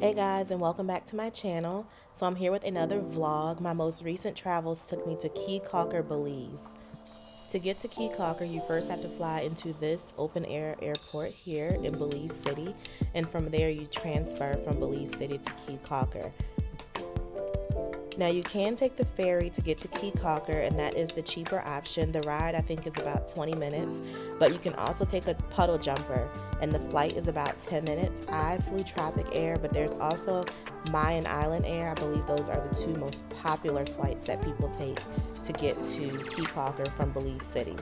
Hey guys, and welcome back to my channel. So I'm here with another vlog. My most recent travels took me to Caye Caulker, Belize. To get to Caye Caulker, you first have to fly into this open air airport here in Belize City, and from there you transfer from Belize City to Caye Caulker. Now you can take the ferry to get to Caye Caulker, and that is the cheaper option. The ride I think is about 20 minutes, but you can also take a Puddle jumper, and the flight is about 10 minutes. I flew Tropic Air, but there's also Mayan Island Air. I believe those are the two most popular flights that people take to get to Caye Caulker from Belize City.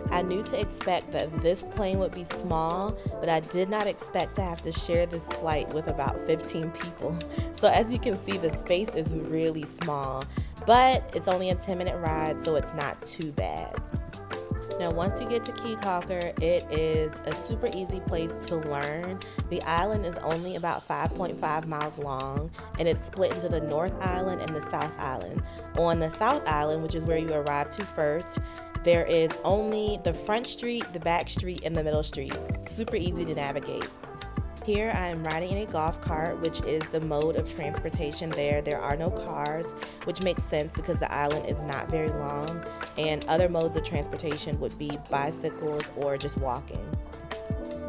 I knew to expect that this plane would be small, but I did not expect to have to share this flight with about 15 people. So as you can see, the space is really small, but it's only a 10-minute ride, so it's not too bad. Now once you get to Caye Caulker, it is a super easy place to learn. The island is only about 5.5 miles long, and it's split into the North Island and the South Island. On the South Island, which is where you arrive to first, there is only the front street, the back street, and the middle street. Super easy to navigate. Here I am riding in a golf cart, which is the mode of transportation there. There are no cars, which makes sense because the island is not very long, and other modes of transportation would be bicycles or just walking.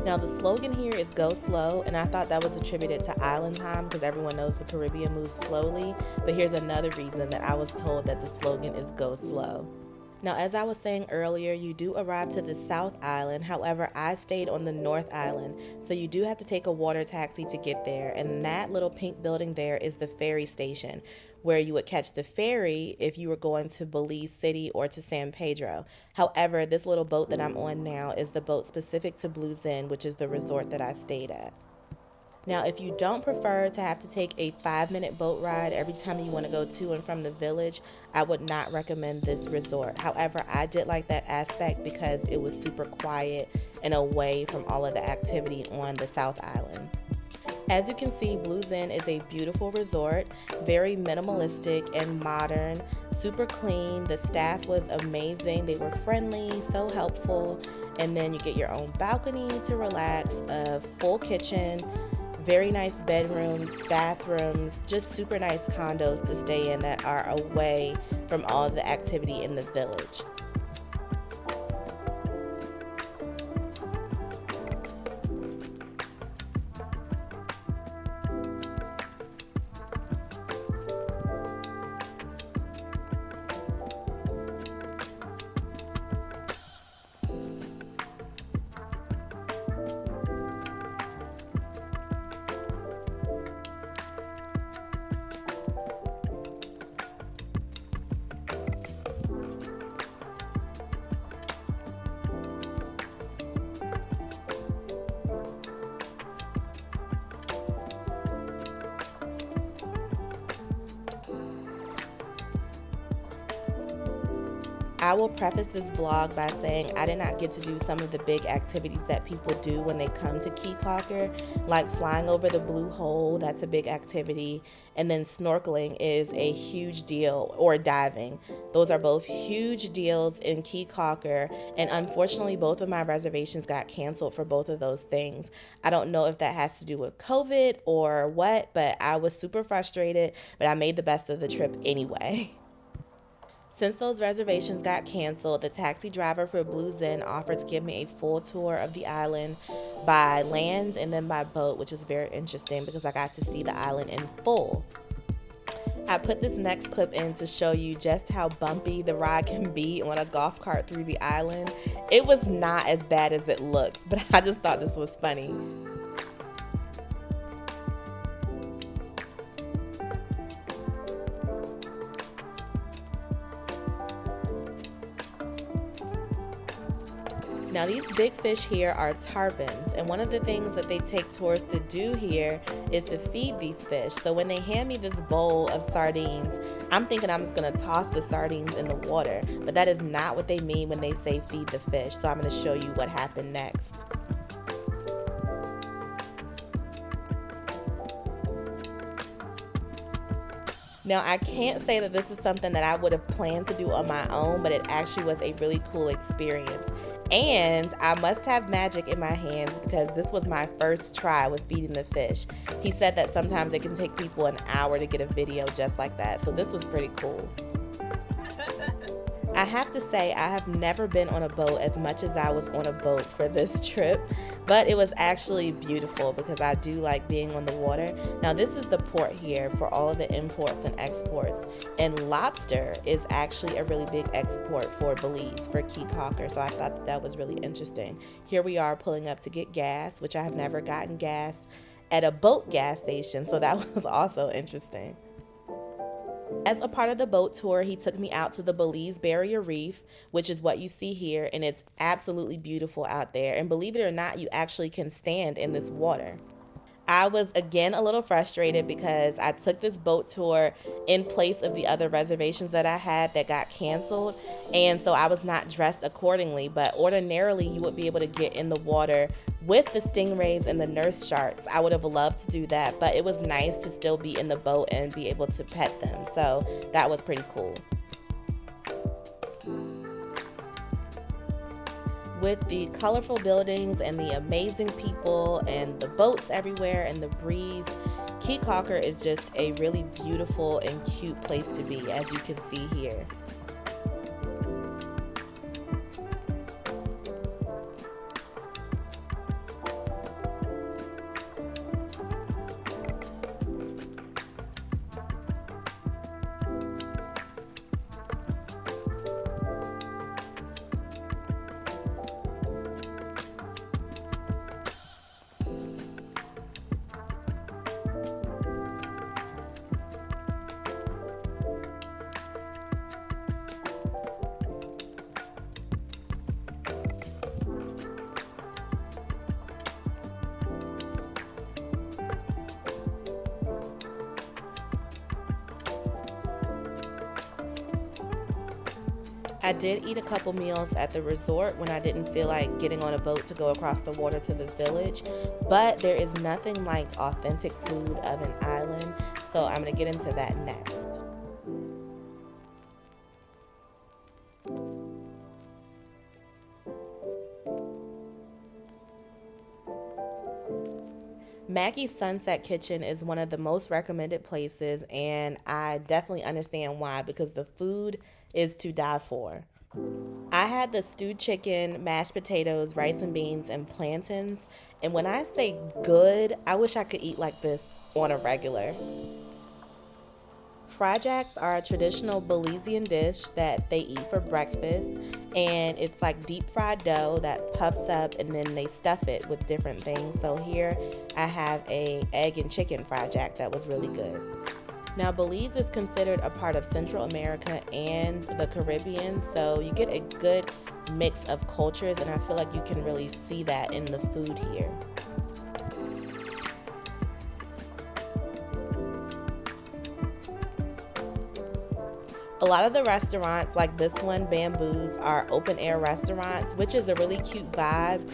Now the slogan here is go slow, and I thought that was attributed to island time because everyone knows the Caribbean moves slowly, but here's another reason that I was told that the slogan is go slow. Now, as I was saying earlier, you do arrive to the South Island. However, I stayed on the North Island, so you do have to take a water taxi to get there. And that little pink building there is the ferry station, where you would catch the ferry if you were going to Belize City or to San Pedro. However, this little boat that I'm on now is the boat specific to Blu Zen, which is the resort that I stayed at. Now, if you don't prefer to have to take a 5-minute boat ride every time you want to go to and from the village, I would not recommend this resort. However, I did like that aspect because it was super quiet and away from all of the activity on the South Island. As you can see, Blu Zen is a beautiful resort, very minimalistic and modern, super clean. The staff was amazing. They were friendly, so helpful. And then you get your own balcony to relax, a full kitchen, very nice bedroom, bathrooms, just super nice condos to stay in that are away from all the activity in the village. I will preface this vlog by saying I did not get to do some of the big activities that people do when they come to Caye Caulker, like flying over the blue hole. That's a big activity, and then snorkeling is a huge deal, or diving. Those are both huge deals in Caye Caulker, and unfortunately both of my reservations got canceled for both of those things. I don't know if that has to do with COVID or what, but I was super frustrated, but I made the best of the trip anyway. Since those reservations got canceled, the taxi driver for Blu Zen offered to give me a full tour of the island by land and then by boat, which was very interesting because I got to see the island in full. I put this next clip in to show you just how bumpy the ride can be on a golf cart through the island. It was not as bad as it looks, but I just thought this was funny. Now these big fish here are tarpons, and one of the things that they take tourists to do here is to feed these fish. So when they hand me this bowl of sardines, I'm thinking I'm just gonna toss the sardines in the water, but that is not what they mean when they say feed the fish. So I'm gonna show you what happened next. Now, I can't say that this is something that I would have planned to do on my own, but it actually was a really cool experience. And I must have magic in my hands because this was my first try with feeding the fish. He said that sometimes it can take people an hour to get a video just like that, so this was pretty cool. I have to say I have never been on a boat as much as I was on a boat for this trip, but it was actually beautiful because I do like being on the water. Now this is the port here for all of the imports and exports, and lobster is actually a really big export for Belize, for Caye Caulker, so I thought that was really interesting. Here we are pulling up to get gas, which I have never gotten gas at a boat gas station, so that was also interesting. As a part of the boat tour, he took me out to the Belize Barrier Reef, which is what you see here, and it's absolutely beautiful out there. And believe it or not, you actually can stand in this water. I was again a little frustrated because I took this boat tour in place of the other reservations that I had that got canceled, and so I was not dressed accordingly. But ordinarily you would be able to get in the water with the stingrays and the nurse sharks. I would have loved to do that, but it was nice to still be in the boat and be able to pet them, so that was pretty cool. With the colorful buildings and the amazing people and the boats everywhere and the breeze, Caye Caulker is just a really beautiful and cute place to be, as you can see here. I did eat a couple meals at the resort when I didn't feel like getting on a boat to go across the water to the village, but there is nothing like authentic food of an island, so I'm going to get into that next. Maggie's Sunset Kitchen is one of the most recommended places, and I definitely understand why, because the food is to die for. I had the stewed chicken, mashed potatoes, rice and beans, and plantains, and when I say good, I wish I could eat like this on a regular. Fried jacks are a traditional Belizean dish that they eat for breakfast, and it's like deep fried dough that puffs up and then they stuff it with different things. So here I have a egg and chicken fried jack that was really good. Now Belize is considered a part of Central America and the Caribbean, so you get a good mix of cultures, and I feel like you can really see that in the food here. A lot of the restaurants, like this one, Bambooze, are open air restaurants, which is a really cute vibe,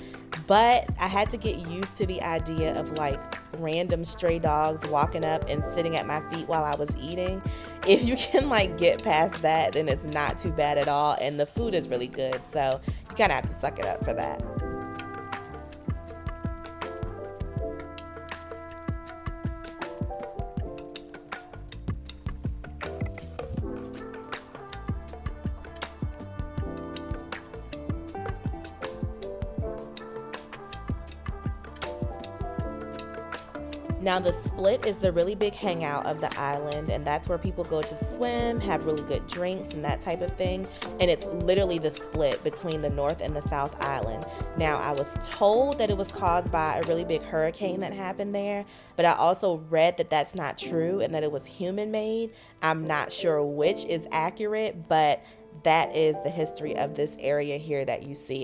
but I had to get used to the idea of like random stray dogs walking up and sitting at my feet while I was eating. If you can like get past that, then it's not too bad at all, and the food is really good, so you kind of have to suck it up for that. Now the Split is the really big hangout of the island, and that's where people go to swim, have really good drinks and that type of thing, and it's literally the split between the North and the South Island. Now I was told that it was caused by a really big hurricane that happened there, but I also read that that's not true and that it was human made. I'm not sure which is accurate, but that is the history of this area here that you see.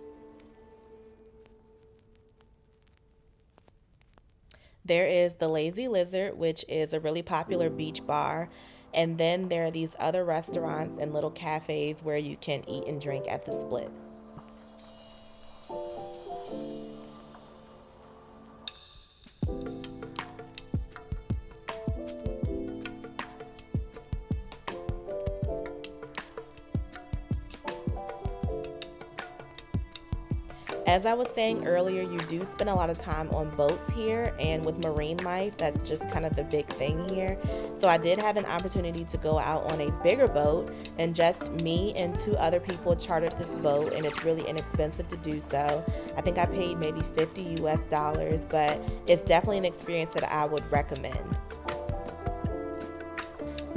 There is the Lazy Lizard, which is a really popular beach bar. And then there are these other restaurants and little cafes where you can eat and drink at the Split. As I was saying earlier, you do spend a lot of time on boats here, and with marine life, that's just kind of the big thing here. So I did have an opportunity to go out on a bigger boat, and just me and 2 other people chartered this boat, and it's really inexpensive to do so. I think I paid maybe $50 US, but it's definitely an experience that I would recommend.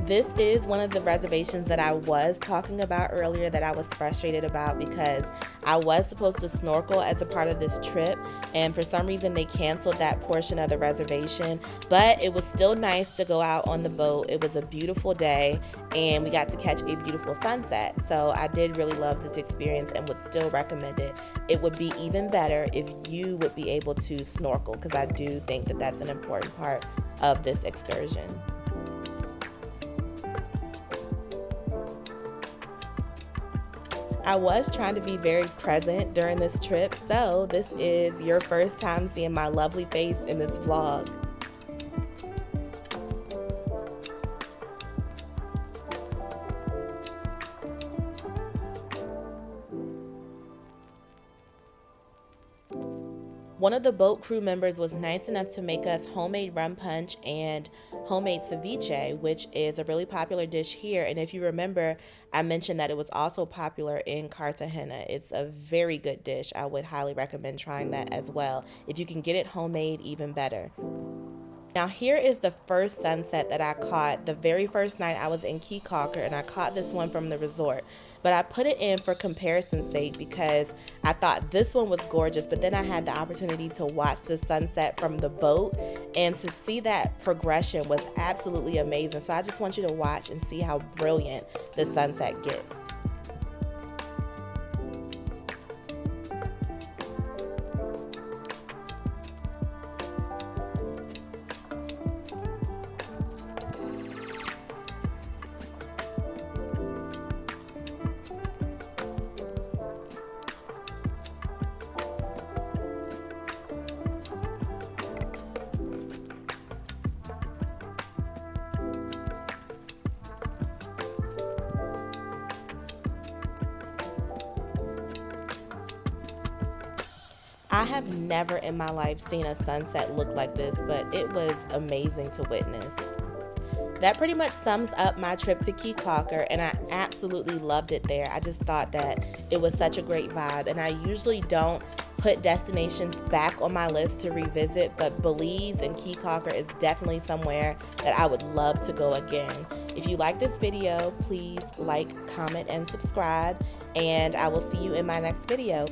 This is one of the reservations that I was talking about earlier that I was frustrated about, because I was supposed to snorkel as a part of this trip, and for some reason they canceled that portion of the reservation. But it was still nice to go out on the boat. It was a beautiful day and we got to catch a beautiful sunset. So I did really love this experience and would still recommend it. It would be even better if you would be able to snorkel, because I do think that that's an important part of this excursion. I was trying to be very present during this trip, so this is your first time seeing my lovely face in this vlog. One of the boat crew members was nice enough to make us homemade rum punch and homemade ceviche, which is a really popular dish here. And if you remember, I mentioned that it was also popular in Cartagena. It's a very good dish. I would highly recommend trying that as well. If you can get it homemade, even better. Now here is the first sunset that I caught the very first night I was in Caye Caulker, and I caught this one from the resort. But I put it in for comparison's sake because I thought this one was gorgeous, but then I had the opportunity to watch the sunset from the boat, and to see that progression was absolutely amazing. So I just want you to watch and see how brilliant the sunset gets. I have never in my life seen a sunset look like this, but it was amazing to witness. That pretty much sums up my trip to Caye Caulker, and I absolutely loved it there. I just thought that it was such a great vibe, and I usually don't put destinations back on my list to revisit, but Belize and Caye Caulker is definitely somewhere that I would love to go again. If you like this video, please like, comment, and subscribe, and I will see you in my next video.